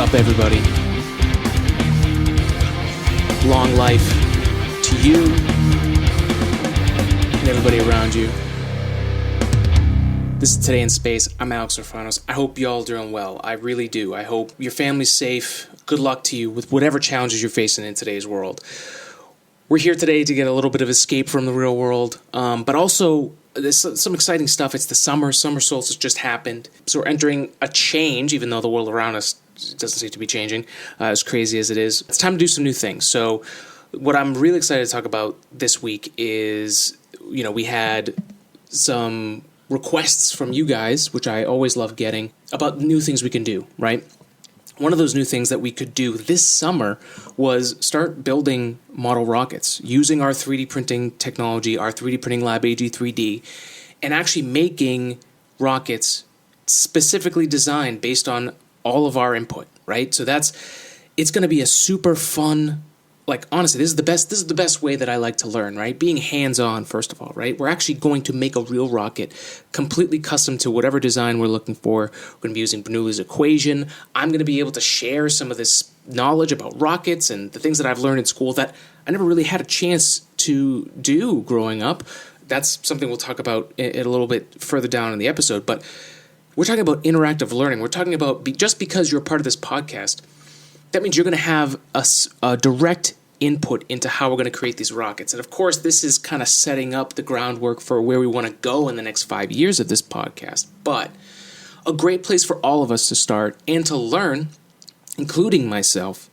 up, everybody? Long life to you and everybody around you. This is Today in Space. I'm Alex Orfanos. I hope y'all doing well. I really do. I hope your family's safe. Good luck to you with whatever challenges you're facing in today's world. We're here today to get a little bit of escape from the real world, but also there's some exciting stuff. It's the summer. Summer solstice just happened. So we're entering a change, even though the world around us doesn't seem to be changing, as crazy as it is. It's time to do some new things. So what I'm really excited to talk about this week is, we had some requests from you guys, which I always love getting, about new things we can do, right? One of those new things that we could do this summer was start building model rockets using our 3D printing technology, our 3D printing lab AG3D, and actually making rockets specifically designed based on all of our input, right? So it's going to be a super fun, honestly, this is the best way that I like to learn, right? Being hands-on, first of all, right? We're actually going to make a real rocket completely custom to whatever design we're looking for. We're going to be using Bernoulli's equation. I'm going to be able to share some of this knowledge about rockets and the things that I've learned in school that I never really had a chance to do growing up. That's something we'll talk about a little bit further down in the episode, but we're talking about interactive learning. We're talking about just because you're a part of this podcast, that means you're going to have a direct input into how we're going to create these rockets. And of course, this is kind of setting up the groundwork for where we want to go in the next 5 years of this podcast. But a great place for all of us to start and to learn, including myself,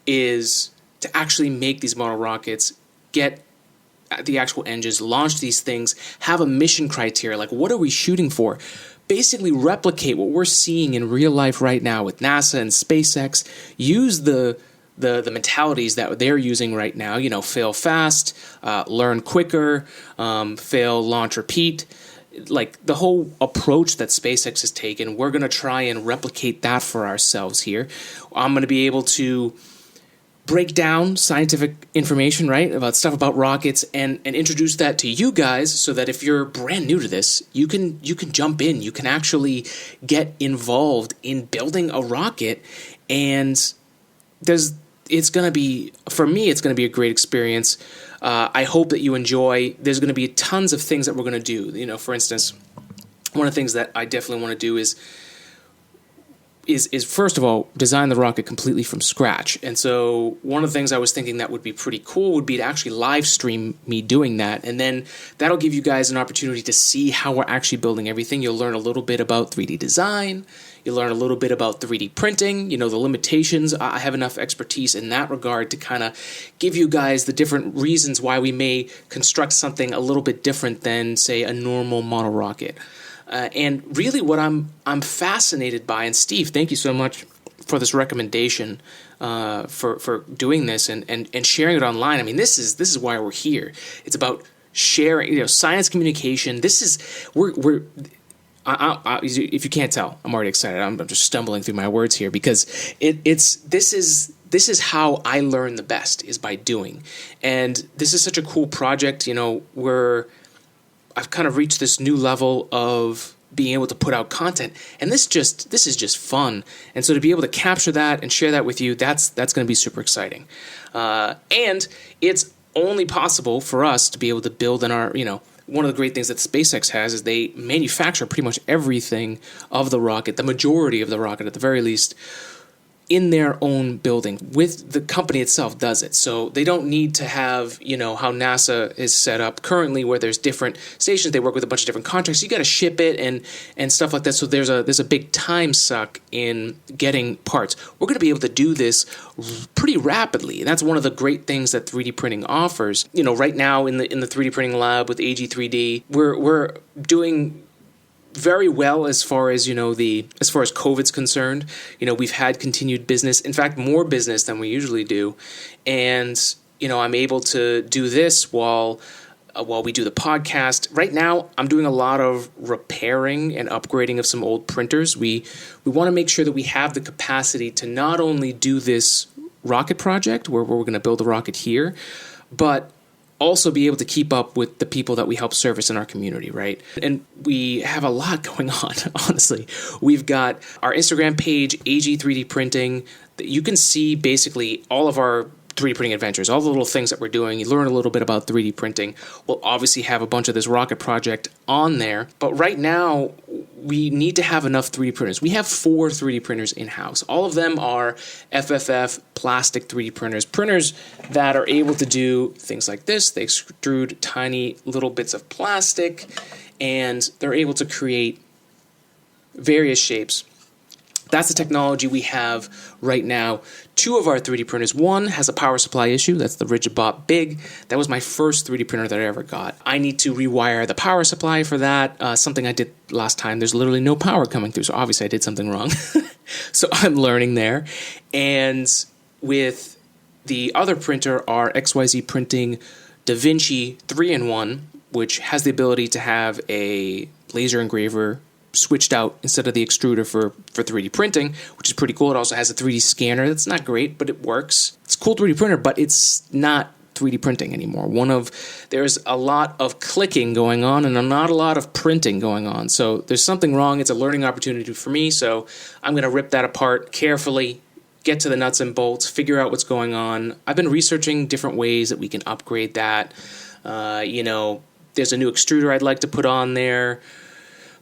is to actually make these model rockets, get the actual engines, launch these things, have a mission criteria, like what are we shooting for? Basically replicate what we're seeing in real life right now with NASA and SpaceX. Use the mentalities that they're using right now, fail fast, learn quicker, fail, launch, repeat. Like the whole approach that SpaceX has taken, we're going to try and replicate that for ourselves here. I'm going to be able to break down scientific information, right, about stuff about rockets and introduce that to you guys so that if you're brand new to this, you can jump in. You can actually get involved in building a rocket, and it's going to be, for me, it's going to be a great experience. I hope that you enjoy. There's going to be tons of things that we're going to do. For instance, one of the things that I definitely want to do is first of all, design the rocket completely from scratch. And so one of the things I was thinking that would be pretty cool would be to actually live stream me doing that. And then that'll give you guys an opportunity to see how we're actually building everything. You'll learn a little bit about 3D design. You'll learn a little bit about 3D printing, the limitations. I have enough expertise in that regard to kind of give you guys the different reasons why we may construct something a little bit different than, say, a normal model rocket. And really what I'm fascinated by, and Steve, thank you so much for this recommendation for doing this and sharing it online. I mean, this is why we're here. It's about sharing, science communication. This is, if you can't tell, I'm already excited. I'm just stumbling through my words here because this is how I learn the best, is by doing. And this is such a cool project, I've kind of reached this new level of being able to put out content, and this is just fun. And so to be able to capture that and share that with you, that's going to be super exciting. And it's only possible for us to be able to build in our, one of the great things that SpaceX has is they manufacture pretty much everything of the rocket, the majority of the rocket at the very least, in their own building. With the company itself does it. So they don't need to have, how NASA is set up currently where there's different stations. They work with a bunch of different contracts. You got to ship it and stuff like that. So there's a big time suck in getting parts. We're going to be able to do this pretty rapidly. And that's one of the great things that 3D printing offers. Right now in the 3D printing lab with AG3D, we're doing very well as far as COVID's concerned. We've had continued business, in fact more business than we usually do, and I'm able to do this while we do the podcast. Right now I'm doing a lot of repairing and upgrading of some old printers. We want to make sure that we have the capacity to not only do this rocket project where we're going to build a rocket here, but also be able to keep up with the people that we help service in our community, right? And we have a lot going on, honestly. We've got our Instagram page, AG3D Printing. You can see basically all of our 3D printing adventures, all the little things that we're doing. You learn a little bit about 3D printing. We'll obviously have a bunch of this rocket project on there. But right now, we need to have enough 3D printers. We have 4 3D printers in-house. All of them are FFF plastic 3D printers that are able to do things like this. They extrude tiny little bits of plastic, and they're able to create various shapes. That's the technology we have right now. 2 of our 3D printers, one has a power supply issue. That's the Rigibot Big. That was my first 3D printer that I ever got. I need to rewire the power supply for that, something I did last time. There's literally no power coming through, so obviously I did something wrong. So I'm learning there. And with the other printer, our XYZ Printing DaVinci 3-in-1, which has the ability to have a laser engraver switched out instead of the extruder for 3D printing, which is pretty cool. It also has a 3D scanner. That's not great, but it works. It's a cool 3D printer, but it's not 3D printing anymore. There's a lot of clicking going on and not a lot of printing going on. So there's something wrong. It's a learning opportunity for me. So I'm going to rip that apart carefully, get to the nuts and bolts, figure out what's going on. I've been researching different ways that we can upgrade that. There's a new extruder I'd like to put on there.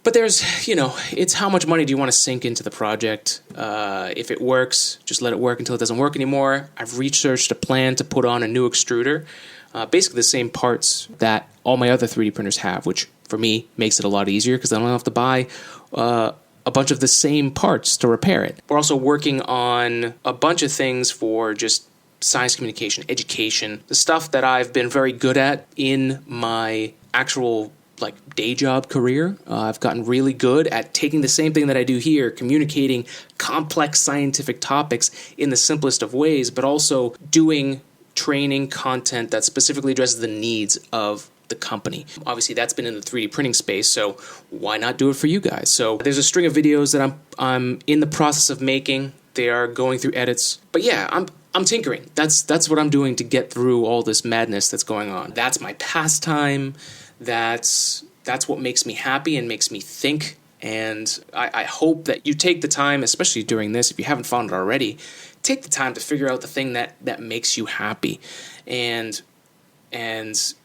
But there's, it's how much money do you want to sink into the project? If it works, just let it work until it doesn't work anymore. I've researched a plan to put on a new extruder, basically the same parts that all my other 3D printers have, which for me makes it a lot easier because I don't have to buy a bunch of the same parts to repair it. We're also working on a bunch of things for just science communication, education, the stuff that I've been very good at in my actual day job career. I've gotten really good at taking the same thing that I do here, communicating complex scientific topics in the simplest of ways, but also doing training content that specifically addresses the needs of the company. Obviously, that's been in the 3D printing space, so why not do it for you guys? So there's a string of videos that I'm in the process of making. They are going through edits. But yeah, I'm tinkering. That's what I'm doing to get through all this madness that's going on. That's my pastime. That's what makes me happy and makes me think. And I hope that you take the time, especially during this, if you haven't found it already, take the time to figure out the thing that makes you happy. And there's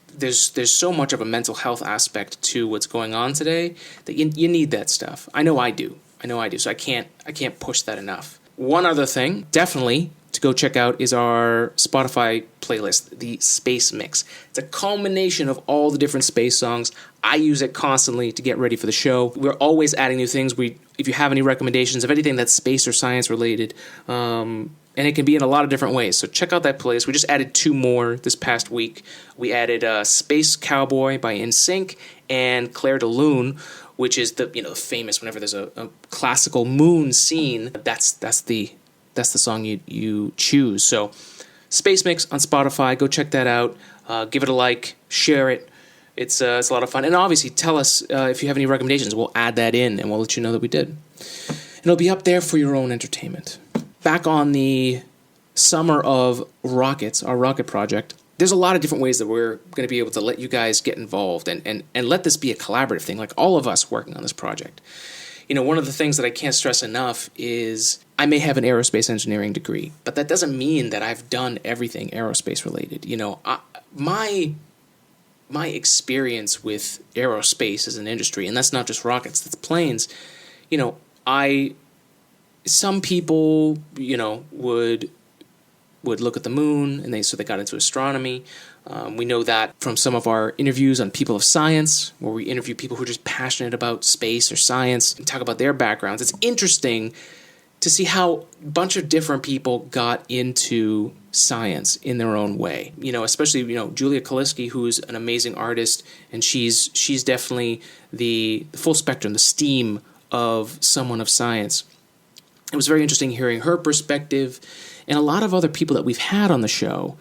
so much of a mental health aspect to what's going on today that you need that stuff. I know I do. So I can't push that enough. One other thing, definitely to go check out is our Spotify playlist, the Space Mix. It's a culmination of all the different space songs. I use it constantly to get ready for the show. We're always adding new things. If you have any recommendations of anything that's space or science related, and it can be in a lot of different ways. So check out that playlist. We just added 2 more this past week. We added Space Cowboy by NSYNC and Claire de Lune, which is the famous whenever there's a classical moon scene. That's the song you choose. So Space Mix on Spotify. Go check that out. Give it a like. Share it. It's a lot of fun. And obviously tell us if you have any recommendations. We'll add that in and we'll let you know that we did. And it'll be up there for your own entertainment. Back on the summer of rockets, our rocket project, there's a lot of different ways that we're going to be able to let you guys get involved and let this be a collaborative thing, like all of us working on this project. One of the things that I can't stress enough is I may have an aerospace engineering degree, but that doesn't mean that I've done everything aerospace related. My experience with aerospace as an industry, and that's not just rockets, that's planes. Some people, would look at the moon, and they got into astronomy. We know that from some of our interviews on People of Science, where we interview people who are just passionate about space or science and talk about their backgrounds. It's interesting to see how a bunch of different people got into science in their own way. Especially, Julia Kaliski, who's an amazing artist, and she's definitely the full spectrum, the STEAM of someone of science. It was very interesting hearing her perspective and a lot of other people that we've had on the show.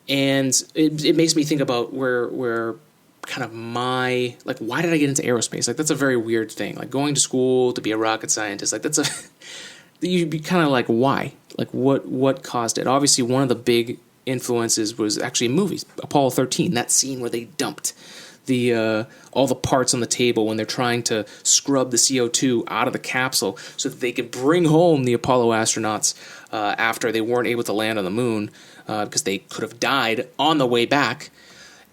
And it makes me think about where kind of why did I get into aerospace? That's a very weird thing. Going to school to be a rocket scientist, you'd be kind of why? What caused it? Obviously, one of the big influences was actually in movies. Apollo 13, that scene where they dumped the all the parts on the table when they're trying to scrub the CO2 out of the capsule so that they could bring home the Apollo astronauts after they weren't able to land on the moon because they could have died on the way back.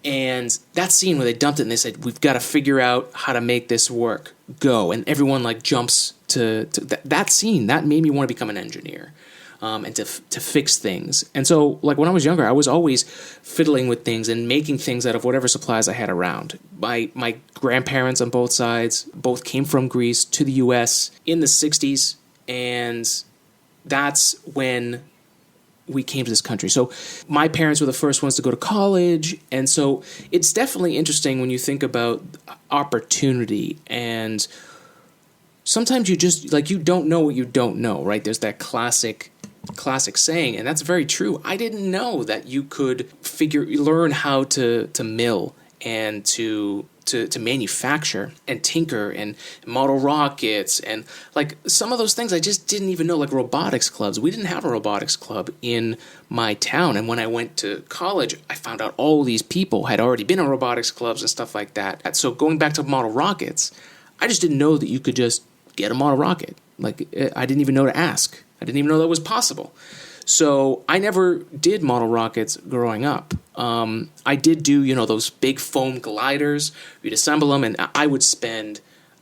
And that scene where they dumped it and they said, we've got to figure out how to make this work. Go. And everyone like jumps to that scene. That made me want to become an engineer. And to fix things. And so, like, when I was younger, I was always fiddling with things and making things out of whatever supplies I had around. My grandparents on both sides both came from Greece to the U.S. in the 60s, and that's when we came to this country. So my parents were the first ones to go to college, and so it's definitely interesting when you think about opportunity, and sometimes you just, like, you don't know what you don't know, right? There's that classic saying, and that's very true. I didn't know that you could learn how to mill and to manufacture and tinker and model rockets, and like some of those things I just didn't even know, like robotics clubs. We didn't have a robotics club in my town, and when I went to college, I found out all these people had already been in robotics clubs and stuff like that. So going back to model rockets, I just didn't know that you could just get a model rocket. Like, I didn't even know to ask. I didn't even know that was possible. So I never did model rockets growing up. I did do, those big foam gliders. We'd assemble them, and I would spend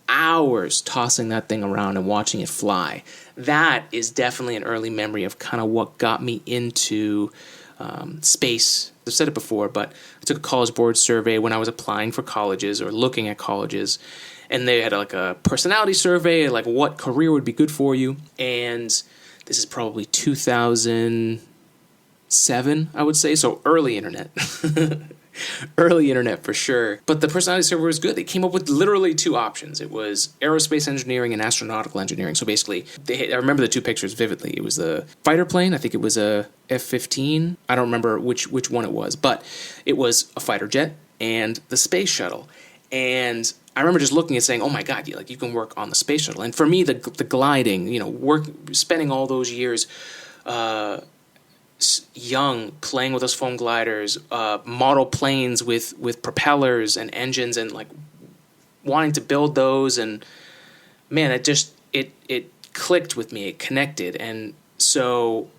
hours tossing that thing around and watching it fly. That is definitely an early memory of kind of what got me into space. I've said it before, but I took a college board survey when I was applying for colleges or looking at colleges. And they had like a personality survey, like what career would be good for you. And this is probably 2007, I would say. So early internet. Early internet for sure. But the personality survey was good. They came up with literally two options. It was aerospace engineering and astronautical engineering. So basically, I remember the two pictures vividly. It was the fighter plane. I think it was a F-15. I don't remember which one it was. But it was a fighter jet and the space shuttle. And I remember just looking and saying, "Oh my God, you can work on the space shuttle." And for me, the gliding, spending all those years young, playing with those foam gliders, model planes with propellers and engines, and like wanting to build those, and man, it clicked with me, it connected, and so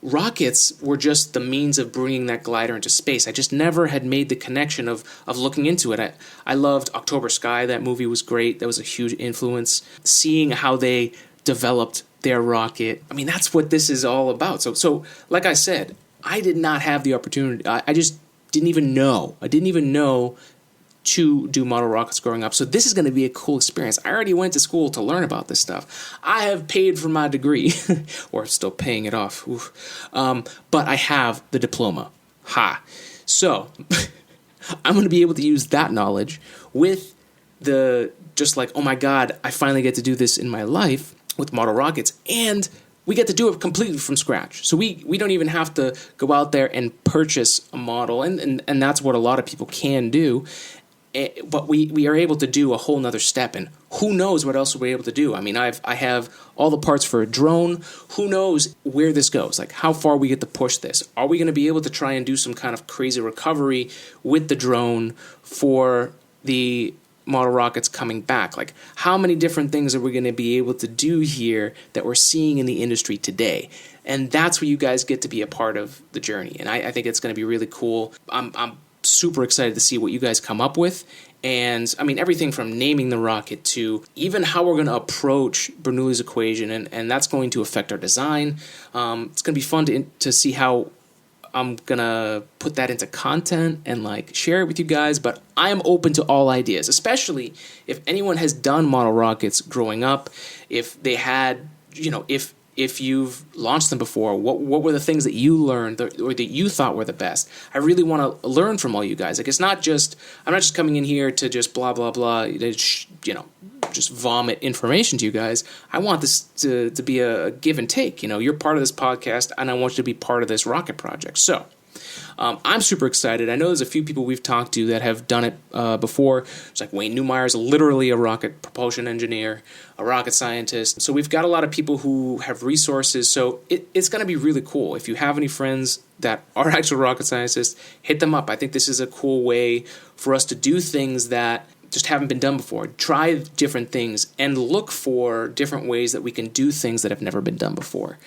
rockets were just the means of bringing that glider into space. I just never had made the connection of looking into it. I loved October Sky. That movie was great. That was a huge influence. Seeing how they developed their rocket. I mean, that's what this is all about. So like I said, I did not have the opportunity. I just didn't even know. I didn't even know to do model rockets growing up. So this is going to be a cool experience. I already went to school to learn about this stuff. I have paid for my degree, or still paying it off. But I have the diploma. Ha. So I'm going to be able to use that knowledge with just like, oh my God, I finally get to do this in my life with model rockets, and we get to do it completely from scratch. So we don't even have to go out there and purchase a model, and that's what a lot of people can do. But we are able to do a whole nother step, and who knows what else we're able to do. I mean, I have all the parts for a drone. Who knows where this goes, like how far we get to push this. Are we going to be able to try and do some kind of crazy recovery with the drone for the model rockets coming back? Like, how many different things are we going to be able to do here that we're seeing in the industry today? And that's where you guys get to be a part of the journey, and I think it's going to be really cool. I'm super excited to see what you guys come up with. And I mean, everything from naming the rocket to even how we're going to approach Bernoulli's equation, and that's going to affect our design. It's going to be fun to see how I'm going to put that into content and like share it with you guys. But I am open to all ideas, especially if anyone has done model rockets growing up, if they had, if you've launched them before, what were the things that you learned or that you thought were the best? I really want to learn from all you guys. Like, I'm not just coming in here to just blah, blah, blah, just vomit information to you guys. I want this to be a give and take. You're part of this podcast, and I want you to be part of this rocket project. So I'm super excited. I know there's a few people we've talked to that have done it before. It's like Wayne Newmeyer is literally a rocket propulsion engineer, a rocket scientist. So we've got a lot of people who have resources. So it's going to be really cool. If you have any friends that are actual rocket scientists, hit them up. I think this is a cool way for us to do things that just haven't been done before. Try different things and look for different ways that we can do things that have never been done before.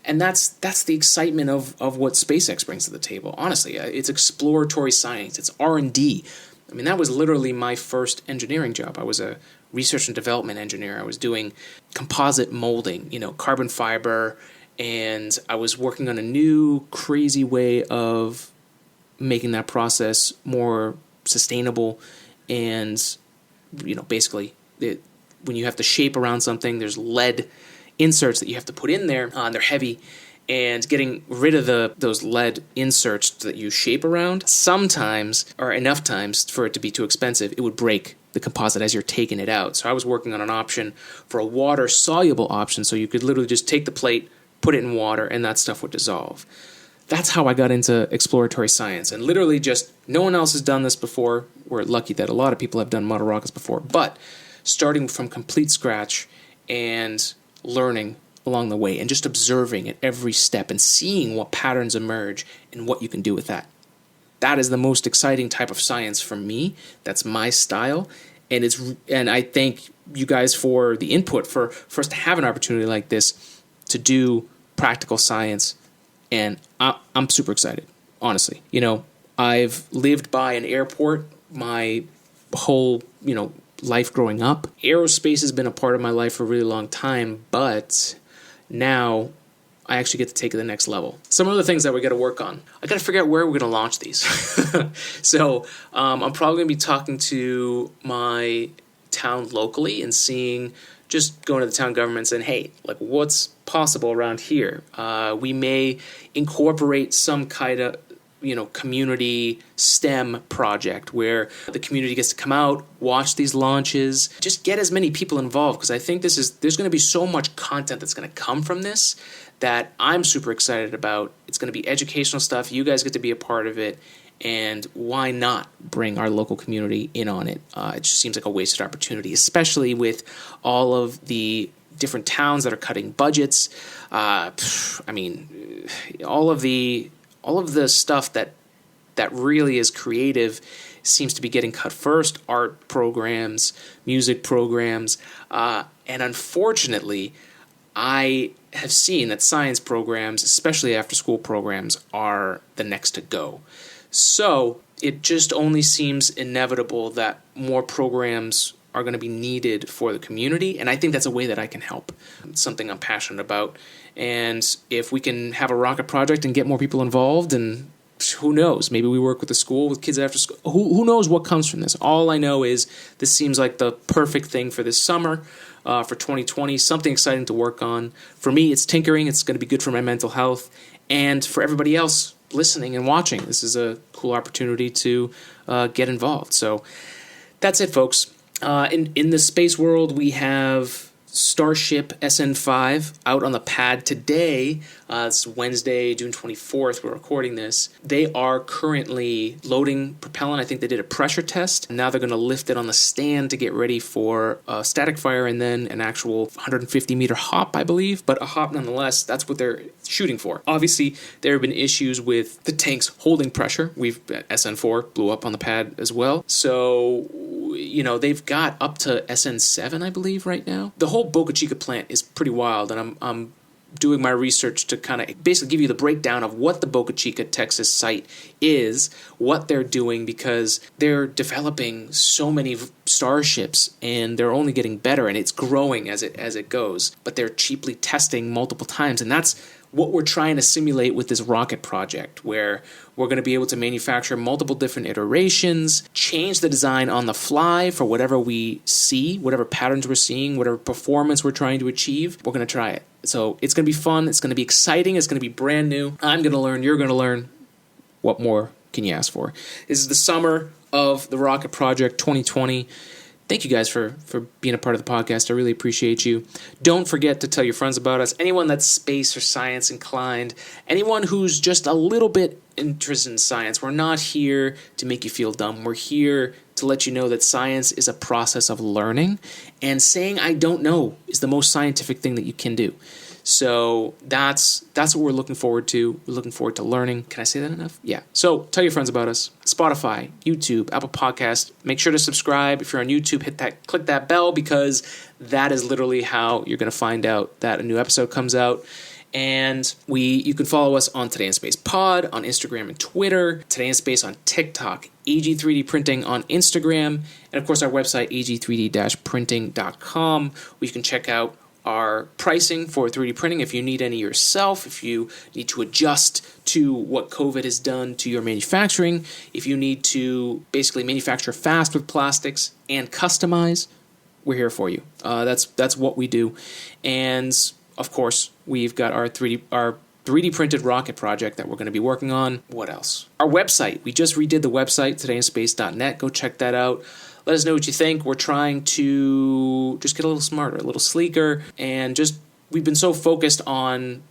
And that's the excitement of what SpaceX brings to the table. Honestly, it's exploratory science. It's R&D. I mean, that was literally my first engineering job. I was a research and development engineer. I was doing composite molding, carbon fiber, and I was working on a new crazy way of making that process more sustainable. And, basically, when you have to shape around something, there's lead inserts that you have to put in there. They're heavy. And getting rid of those lead inserts that you shape around, sometimes, or enough times for it to be too expensive, it would break the composite as you're taking it out. So I was working on an option for a water-soluble option, so you could literally just take the plate, put it in water, and that stuff would dissolve. That's how I got into exploratory science. And literally just no one else has done this before. We're lucky that a lot of people have done model rockets before. But starting from complete scratch and learning along the way and just observing at every step and seeing what patterns emerge and what you can do with that. That is the most exciting type of science for me. That's my style. And I thank you guys for the input for us to have an opportunity like this to do practical science. And I'm super excited, honestly. I've lived by an airport my whole, life growing up. Aerospace has been a part of my life for a really long time, but now I actually get to take it to the next level. Some other things that we got to work on. I got to figure out where we're going to launch these. So I'm probably going to be talking to my town locally and just going to the town government and saying, hey, what's possible around here? We may incorporate some kind of, community STEM project where the community gets to come out, watch these launches, just get as many people involved, because I think there's going to be so much content that's going to come from this that I'm super excited about. It's going to be educational stuff. You guys get to be a part of it. And why not bring our local community in on it? It just seems like a wasted opportunity, especially with all of the different towns that are cutting budgets. All of the stuff that really is creative seems to be getting cut first. Art programs, music programs, and unfortunately, I have seen that science programs, especially after-school programs, are the next to go. So it just only seems inevitable that more programs are going to be needed for the community, and I think that's a way that I can help. It's something I'm passionate about, and if we can have a rocket project and get more people involved, and who knows, maybe we work with the school, with kids after school, who knows what comes from this. All I know is this seems like the perfect thing for this summer, for 2020, something exciting to work on. For me, it's tinkering. It's going to be good for my mental health, and for everybody else listening and watching, this is a cool opportunity to get involved. So that's it, folks. In the space world, we have Starship SN5 out on the pad today. It's Wednesday, June 24th. We're recording this. They are currently loading propellant. I think they did a pressure test. Now they're going to lift it on the stand to get ready for a static fire and then an actual 150-meter hop, I believe. But a hop nonetheless, that's what they're shooting for. Obviously, there have been issues with the tanks holding pressure. SN4 blew up on the pad as well. So they've got up to SN7, I believe, right now. The whole Boca Chica plant is pretty wild, and I'm doing my research to kind of basically give you the breakdown of what the Boca Chica, Texas site is, what they're doing, because they're developing so many starships, and they're only getting better, and it's growing as it goes. But they're cheaply testing multiple times, and that's what we're trying to simulate with this rocket project, where we're going to be able to manufacture multiple different iterations, change the design on the fly for whatever we see, whatever patterns we're seeing, whatever performance we're trying to achieve. We're going to try it. So it's going to be fun. It's going to be exciting. It's going to be brand new. I'm going to learn. You're going to learn. What more can you ask for? This is the summer of the rocket project 2020. Thank you guys for being a part of the podcast. I really appreciate you. Don't forget to tell your friends about us. Anyone that's space or science inclined, anyone who's just a little bit interested in science. We're not here to make you feel dumb. We're here to let you know that science is a process of learning, and saying I don't know is the most scientific thing that you can do. So that's what we're looking forward to. We're looking forward to learning. Can I say that enough? Yeah. So tell your friends about us. Spotify, YouTube, Apple Podcast. Make sure to subscribe. If you're on YouTube, click that bell, because that is literally how you're going to find out that a new episode comes out. And you can follow us on Today in Space Pod on Instagram and Twitter, Today in Space on TikTok, AG3D Printing on Instagram, and of course our website, ag3d-printing.com, where you can check out our pricing for 3D printing if you need any yourself, if you need to adjust to what COVID has done to your manufacturing, if you need to basically manufacture fast with plastics and customize, we're here for you. That's what we do. And of course, we've got our 3D printed rocket project that we're going to be working on. What else? Our website. We just redid the website, todayinspace.net. Go check that out. Let us know what you think. We're trying to just get a little smarter, a little sleeker, and we've been so focused on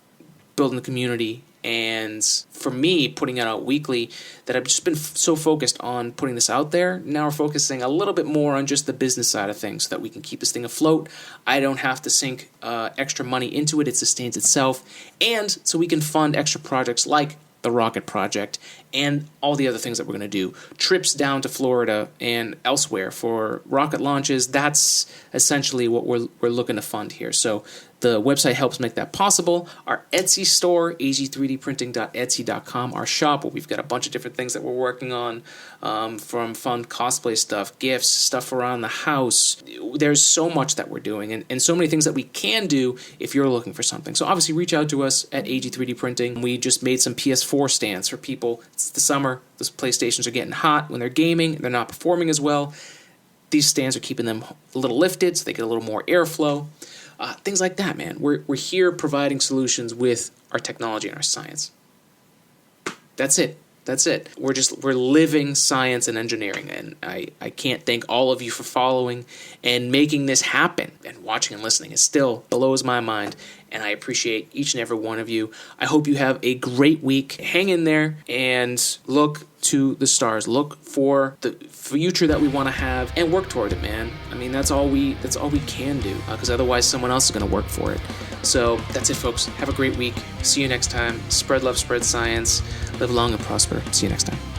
building the community, and for me, putting it out weekly, that I've just been so focused on putting this out there. Now we're focusing a little bit more on just the business side of things so that we can keep this thing afloat. I don't have to sink extra money into it. It sustains itself. And so we can fund extra projects like the rocket project and all the other things that we're going to do. Trips down to Florida and elsewhere for rocket launches. That's essentially what we're looking to fund here. So the website helps make that possible. Our Etsy store, ag3dprinting.etsy.com, our shop, where we've got a bunch of different things that we're working on, from fun cosplay stuff, gifts, stuff around the house. There's so much that we're doing, and so many things that we can do if you're looking for something. So obviously reach out to us at AG3D Printing. We just made some PS4 stands for people. It's the summer. Those PlayStations are getting hot. When they're gaming, they're not performing as well. These stands are keeping them a little lifted so they get a little more airflow. Things like that, man. We're here providing solutions with our technology and our science. That's it. We're living science and engineering, and I can't thank all of you for following and making this happen, and watching and listening. It still blows my mind, and I appreciate each and every one of you. I hope you have a great week. Hang in there and look to the stars. Look for the future that we want to have and work toward it, man. I mean, that's all we can do, because otherwise someone else is going to work for it. So that's it, folks. Have a great week. See you next time. Spread love, spread science. Live long and prosper. See you next time.